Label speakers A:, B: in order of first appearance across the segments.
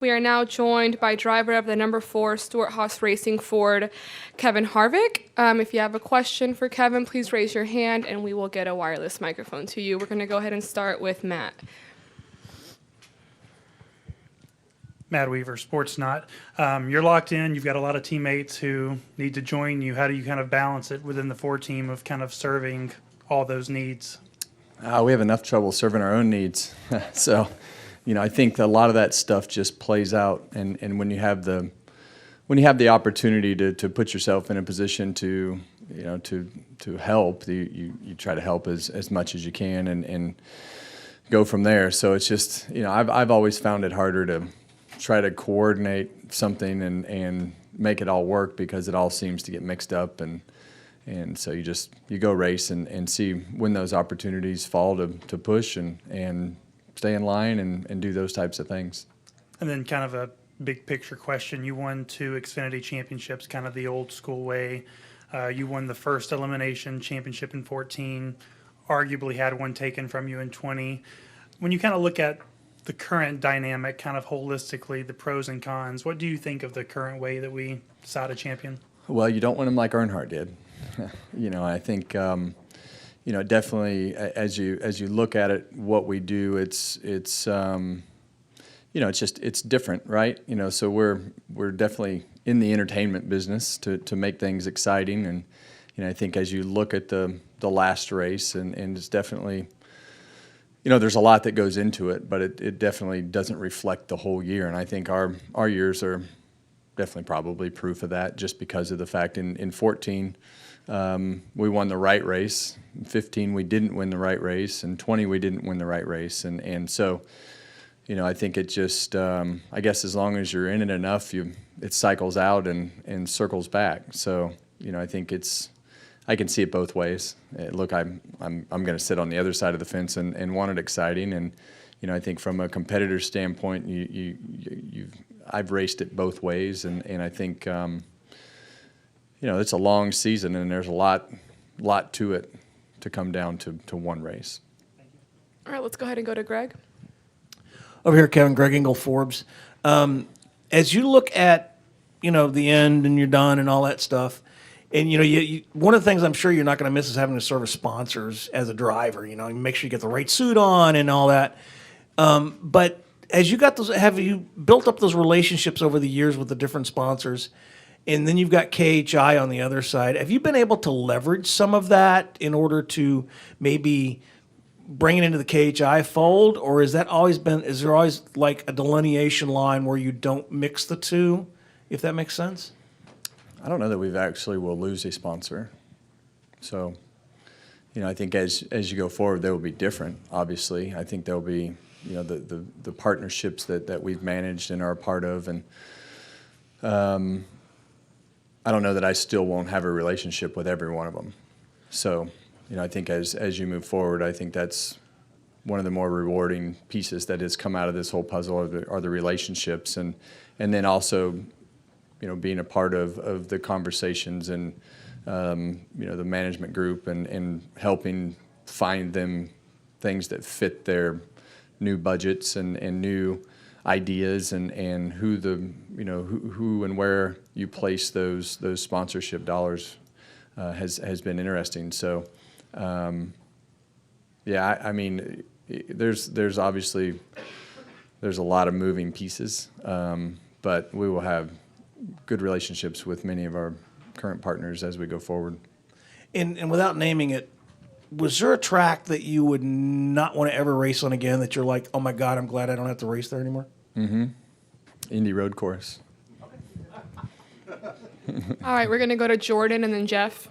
A: We are now joined by driver of the number 4 Stewart-Haas Racing Ford, Kevin Harvick. If you have a question for Kevin, please raise your hand and we will get a wireless microphone to you. We're going to go ahead and start with Matt.
B: Matt Weaver, Sportsnot. You're locked in. You've got a lot of teammates who need to join you. How do you kind of balance it within the Ford team of kind of serving all those needs?
C: We have enough trouble serving our own needs. So, I think a lot of that stuff just plays out. And when you have the opportunity to put yourself in a position to help, you try to help as much as you can and go from there. So it's just, I've always found it harder to try to coordinate something and make it all work because it all seems to get mixed up and so you go race and see when those opportunities fall to push and stay in line and do those types of things.
B: And then kind of a big picture question. You won 2 Xfinity championships, kind of the old school way. You won the first elimination championship in 14, arguably had one taken from you in 20. When you kind of look at the current dynamic kind of holistically, the pros and cons, what do you think of the current way that we decide a champion?
C: Well, you don't win them like Earnhardt did. I think, definitely as you look at it, what we do, it's different, right? So we're definitely in the entertainment business to make things exciting. And, I think as you look at the last race and it's definitely, there's a lot that goes into it, but it definitely doesn't reflect the whole year. And I think our years are definitely probably proof of that just because of the fact in 14, we won the right race. In 15, we didn't win the right race. In 20, we didn't win the right race. And so, I think it just, I guess as long as you're in it enough, it cycles out and circles back. So, I think I can see it both ways. Look, I'm going to sit on the other side of the fence and want it exciting. And I think from a competitor standpoint, I've raced it both ways, and I think it's a long season, and there's a lot to it to come down to one race.
A: All right, let's go ahead and go to Greg.
D: Over here, Kevin, Greg Engel, Forbes. As you look at the end and you're done and all that stuff. And, you one of the things I'm sure you're not going to miss is having to service sponsors as a driver, make sure you get the right suit on and all that. But as you got those, have you built up those relationships over the years with the different sponsors? And then you've got KHI on the other side. Have you been able to leverage some of that in order to maybe bring it into the KHI fold? Or is there always like a delineation line where you don't mix the two, if that makes sense?
C: I don't know that we've actually will lose a sponsor. So, I think as you go forward, they will be different, obviously. I think there'll be, the partnerships that we've managed and are a part of. And I don't know that I still won't have a relationship with every one of them. So, I think as you move forward, I think that's one of the more rewarding pieces that has come out of this whole puzzle are the relationships. And then also, being a part of the conversations and, the management group and helping find them things that fit their new budgets and new ideas and who who and where you place those sponsorship dollars has been interesting. So, there's obviously a lot of moving pieces, but we will have good relationships with many of our current partners as we go forward.
D: And without naming it, was there a track that you would not want to ever race on again that you're like, oh my God, I'm glad I don't have to race there anymore?
C: Mm-hmm. Indy Road Course.
A: All right, we're going to go to Jordan and then Jeff.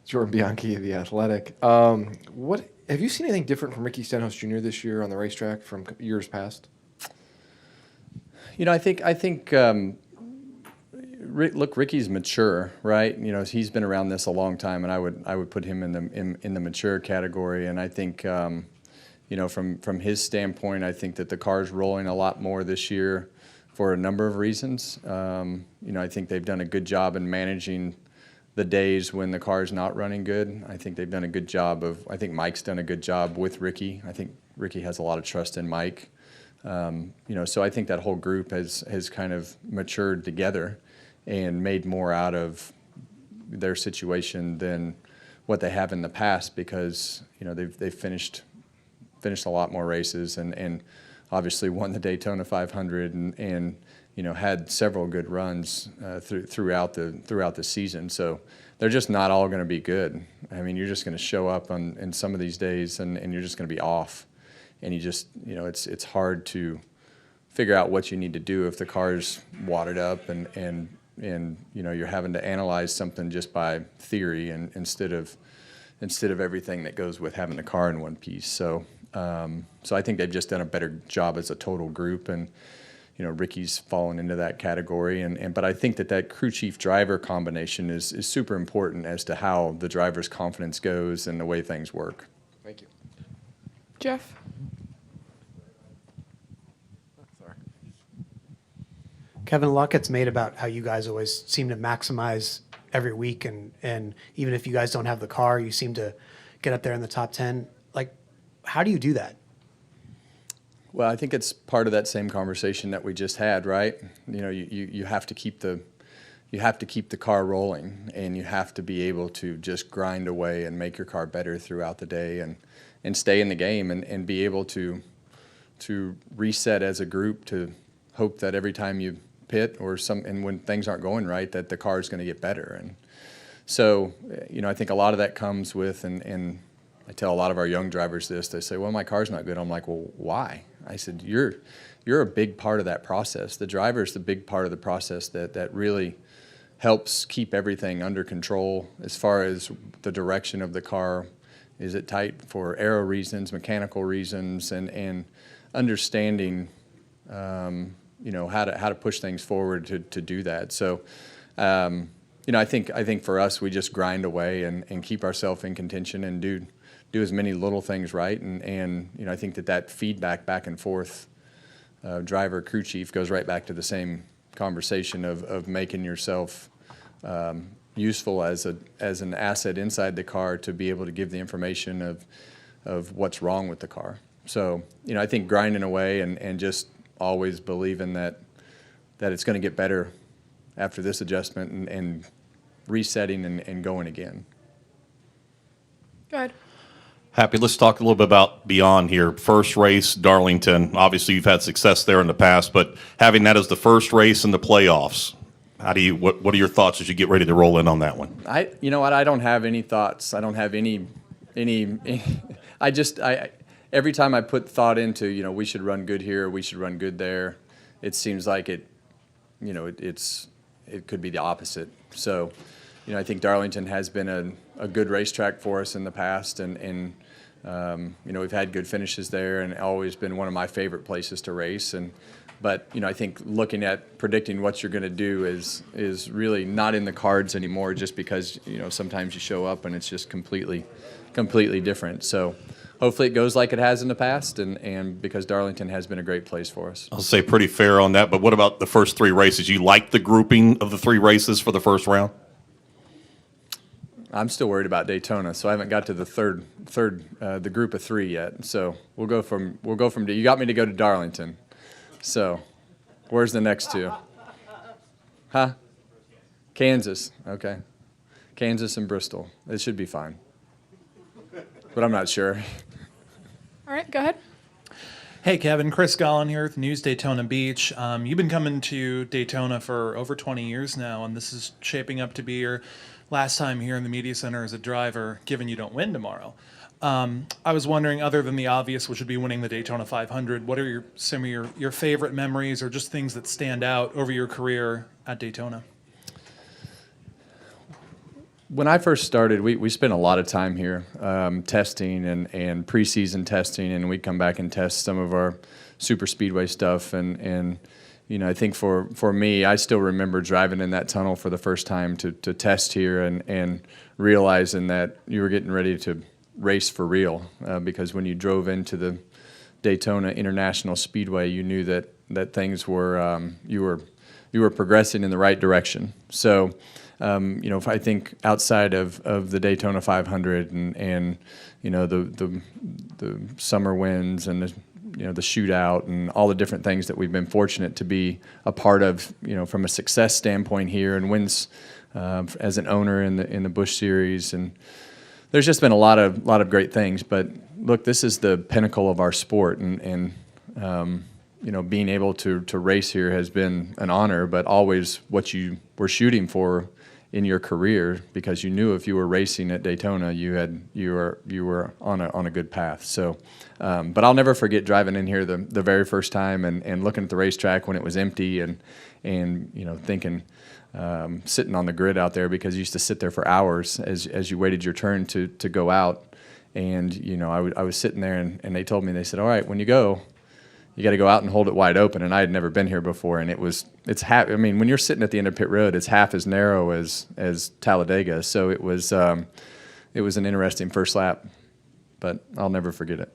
E: Jordan Bianchi, The Athletic. What have you seen anything different from Ricky Stenhouse Jr. this year on the racetrack from years past?
C: I think look, Ricky's mature, right? He's been around this a long time, and I would put him in the mature category. And I think, from his standpoint, I think that the car's rolling a lot more this year for a number of reasons. I think they've done a good job in managing the days when the car's not running good. I think they've done a good job I think Mike's done a good job with Ricky. I think Ricky has a lot of trust in Mike. So I think that whole group has kind of matured together and made more out of their situation than what they have in the past, because they've finished a lot more races and obviously won the Daytona 500 and had several good runs throughout the season. So they're just not all going to be good. I mean, you're just going to show up in some of these days and you're just going to be off, and you just it's hard to figure out what you need to do if the car's wadded up and you're having to analyze something just by theory and instead of everything that goes with having the car in one piece. So I think they've just done a better job as a total group, and Ricky's fallen into that category. But I think that crew chief driver combination is super important as to how the driver's confidence goes and the way things work.
E: Thank you.
A: Jeff?
F: Kevin, a lot gets made about how you guys always seem to maximize every week, and even if you guys don't have the car, you seem to get up there in the top 10. Like, how do you do that?
C: Well, I think it's part of that same conversation that we just had, right? You have to keep the car rolling, and you have to be able to just grind away and make your car better throughout the day and stay in the game and be able to reset as a group to hope that every time you pit and when things aren't going right, that the car is going to get better. And so, I think a lot of that comes with, and I tell a lot of our young drivers this, they say, well, my car's not good. I'm like, well, why? I said, you're a big part of that process. The driver's the big part of the process that really helps keep everything under control as far as the direction of the car. Is it tight for aero reasons, mechanical reasons, and understanding how to push things forward to do that. So, I think for us, we just grind away and keep ourselves in contention and do as many little things right. And I think that feedback back and forth, driver, crew chief, goes right back to the same conversation of making yourself useful as an asset inside the car to be able to give the information of what's wrong with the car. So, I think grinding away and just always believing that it's going to get better after this adjustment and resetting and going again.
A: Go ahead.
G: Happy, let's talk a little bit about beyond here. First race, Darlington. Obviously, you've had success there in the past, but having that as the first race in the playoffs, what are your thoughts as you get ready to roll in on that one?
C: You know what? I don't have any thoughts. I don't have any every time I put thought into, we should run good here, we should run good there, it seems like it could be the opposite. So, I think Darlington has been a good racetrack for us in the past, and we've had good finishes there and always been one of my favorite places to race. But I think looking at predicting what you're going to do is really not in the cards anymore, just because sometimes you show up and it's just completely different. So hopefully it goes like it has in the past, and because Darlington has been a great place for us.
G: I'll say pretty fair on that, but what about the first three races? You like the grouping of the three races for the first round?
C: I'm still worried about Daytona, so I haven't got to the third the group of three yet. So we'll go from you got me to go to Darlington. So where's the next two? Huh? Kansas. Okay. Kansas and Bristol. It should be fine. But I'm not sure.
A: All right, go ahead.
H: Hey, Kevin. Chris Gollin here with News Daytona Beach. You've been coming to Daytona for over 20 years now, and this is shaping up to be your last time here in the media center as a driver, given you don't win tomorrow. I was wondering, other than the obvious, which would be winning the Daytona 500, what are some of your favorite memories or just things that stand out over your career at Daytona?
C: When I first started, we spent a lot of time here testing and preseason testing, and we'd come back and test some of our super speedway stuff. And I think for me, I still remember driving in that tunnel for the first time to test here and realizing that you were getting ready to race for real, because when you drove into the Daytona International Speedway, you knew that things were you were progressing in the right direction. So. If I think outside of the Daytona 500 and the summer wins and the shootout and all the different things that we've been fortunate to be a part of, from a success standpoint here, and wins as an owner in the Busch Series. And there's just been a lot of great things. But look, this is the pinnacle of our sport, and being able to race here has been an honor, but always what you were shooting for in your career, because you knew if you were racing at Daytona, you were on a good path. So, but I'll never forget driving in here the very first time and looking at the racetrack when it was empty, and thinking, sitting on the grid out there, because you used to sit there for hours as you waited your turn to go out. And I was sitting there, and they told me, they said, all right, when you go, you got to go out and hold it wide open. And I had never been here before, and it's half. I mean, when you're sitting at the end of pit road, it's half as narrow as Talladega. So it was an interesting first lap, but I'll never forget it.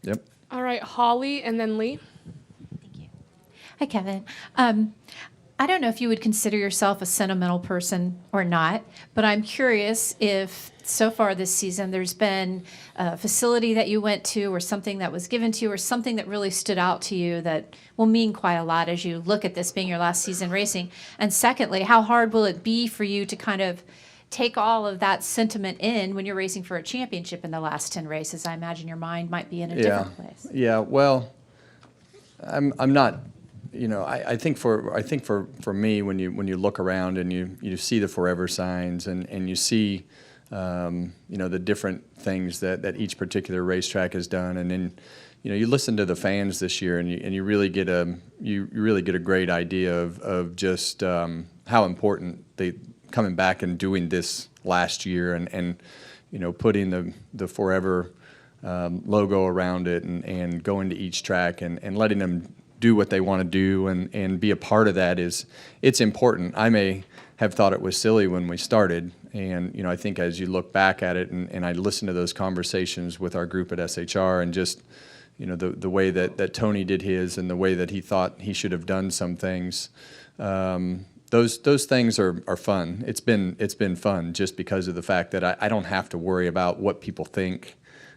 C: Yep.
A: All right, Holly, and then Lee.
I: Hi, Kevin. I don't know if you would consider yourself a sentimental person or not, but I'm curious if so far this season there's been a facility that you went to, or something that was given to you, or something that really stood out to you that will mean quite a lot as you look at this being your last season racing. And secondly, how hard will it be for you to kind of take all of that sentiment in when you're racing for a championship in the last 10 races? I imagine your mind might be in a different place.
C: Yeah. Well, I'm not. I think for me, when you look around and you see the forever signs, and you see the different things that each particular racetrack has done, and then you listen to the fans this year, and you really get a great idea of just how important they coming back and doing this last year, and putting the forever logo around it, and going to each track and letting them do what they want to do and be a part of that it's important. I may have thought it was silly when we started, and I think as you look back at it, and I listen to those conversations with our group at SHR, and just the way that Tony did his, and the way that he thought he should have done some things, those things are fun. It's been fun just because of the fact that I don't have to worry about what people think.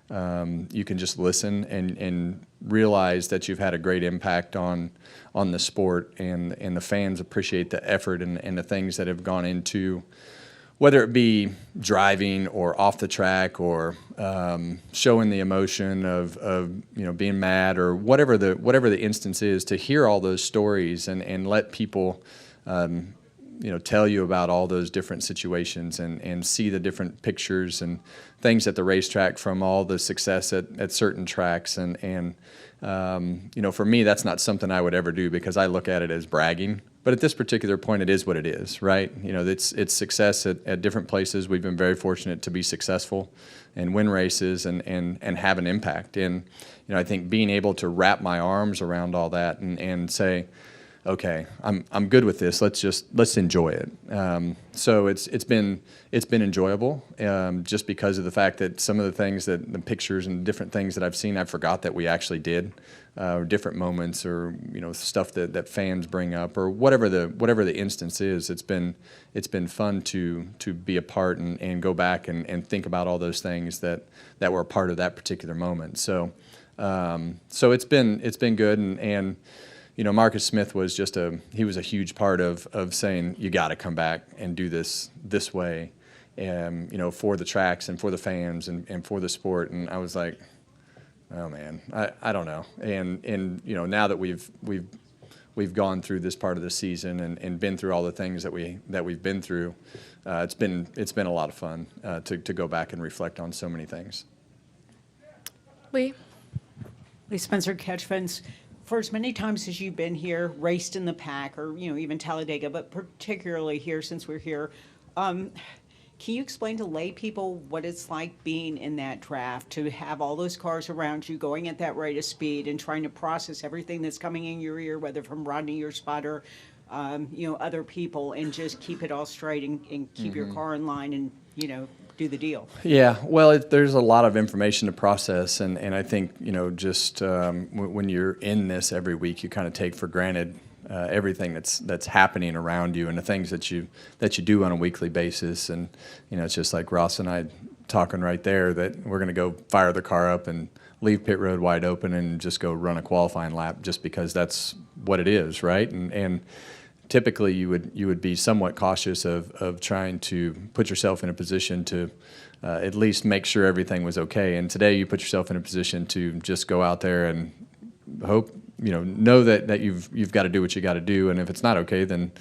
C: You can just listen and realize that you've had a great impact on the sport, and the fans appreciate the effort and the things that have gone into, whether it be driving or off the track, or showing the emotion of being mad, or whatever the instance is, to hear all those stories and let people tell you about all those different situations, and see the different pictures and things at the racetrack from all the success at certain tracks. And for me, that's not something I would ever do, because I look at it as bragging. But at this particular point, it is what it is, right? It's success at different places. We've been very fortunate to be successful and win races and have an impact. And I think being able to wrap my arms around all that and say, okay, I'm good with this. Let's enjoy it. So it's been enjoyable, just because of the fact that some of the things, that the pictures and different things that I've seen, I forgot that we actually did, or different moments, or stuff that fans bring up, or whatever the instance is. It's been fun to be a part and go back and think about all those things that were a part of that particular moment. So it's been good, and Marcus Smith was he was a huge part of saying, you got to come back and do this way, for the tracks and for the fans and for the sport. And I was like, oh man, I don't know. And now that we've gone through this part of the season and been through all the things that we've been through, it's been a lot of fun to go back and reflect on so many things.
A: Lee.
J: Lee Spencer, Catch Fence. For as many times as you've been here, raced in the pack, or even Talladega, but particularly here since we're here, can you explain to lay people what it's like being in that draft, to have all those cars around you going at that rate of speed and trying to process everything that's coming in your ear, whether from Rodney, your spotter, other people, and just keep it all straight and keep your car in line and do the deal?
C: Yeah, well, there's a lot of information to process, and I think just when you're in this every week, you kind of take for granted everything that's happening around you, and the things that you do on a weekly basis. And it's just like Ross and I talking right there, that we're going to go fire the car up and leave pit road wide open and just go run a qualifying lap just because that's what it is, right? And typically you would be somewhat cautious of trying to put yourself in a position to at least make sure everything was okay. And today you put yourself in a position to just go out there and hope, know that you've got to do what you got to do. And if it's not okay, then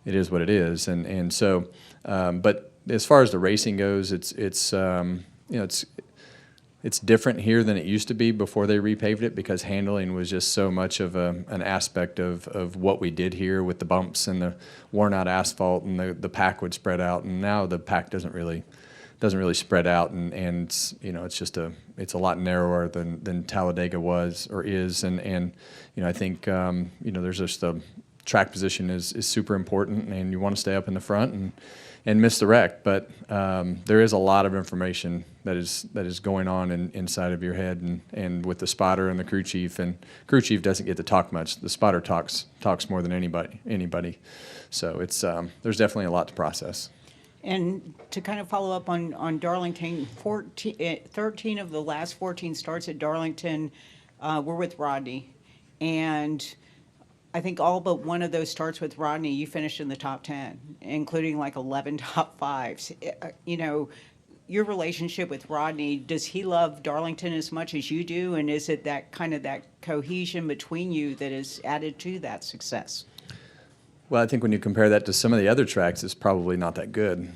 C: it is what it is. And so, but as far as the racing goes, it's different here than it used to be before they repaved it, because handling was just so much of an aspect of what we did here with the bumps and the worn out asphalt, and the pack would spread out, and now the pack doesn't really spread out, and it's a lot narrower than Talladega was or is, and I think there's just the track position is super important, and you want to stay up in the front and miss the wreck. But there is a lot of information that is going on inside of your head, and with the spotter and the crew chief. And crew chief doesn't get to talk much. The spotter talks more than anybody. So it's there's definitely a lot to process.
J: And to kind of follow up on Darlington, 13 of the last 14 starts at Darlington were with Rodney. And I think all but one of those starts with Rodney, you finished in the top 10, including like 11 top fives. Your relationship with Rodney, does he love Darlington as much as you do? And is it that cohesion between you that has added to that success?
C: Well, I think when you compare that to some of the other tracks, it's probably not that good,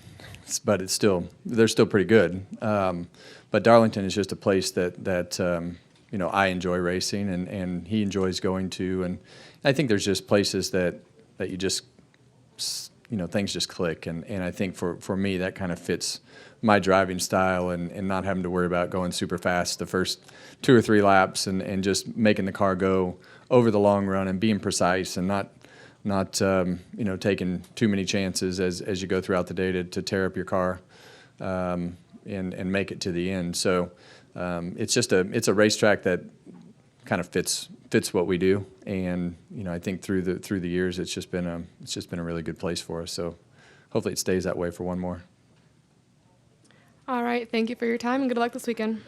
C: but they're still pretty good. But Darlington is just a place that I enjoy racing, and he enjoys going to, and I think there's just places that you just things just click, and I think for me that kind of fits my driving style, and not having to worry about going super fast the first 2 or 3 laps, and just making the car go over the long run and being precise, and not taking too many chances as you go throughout the day to tear up your car and make it to the end. So it's a racetrack that kind of fits what we do, and I think through the years it's just been a really good place for us. So hopefully it stays that way for one more.
A: All right. Thank you for your time, and good luck this weekend.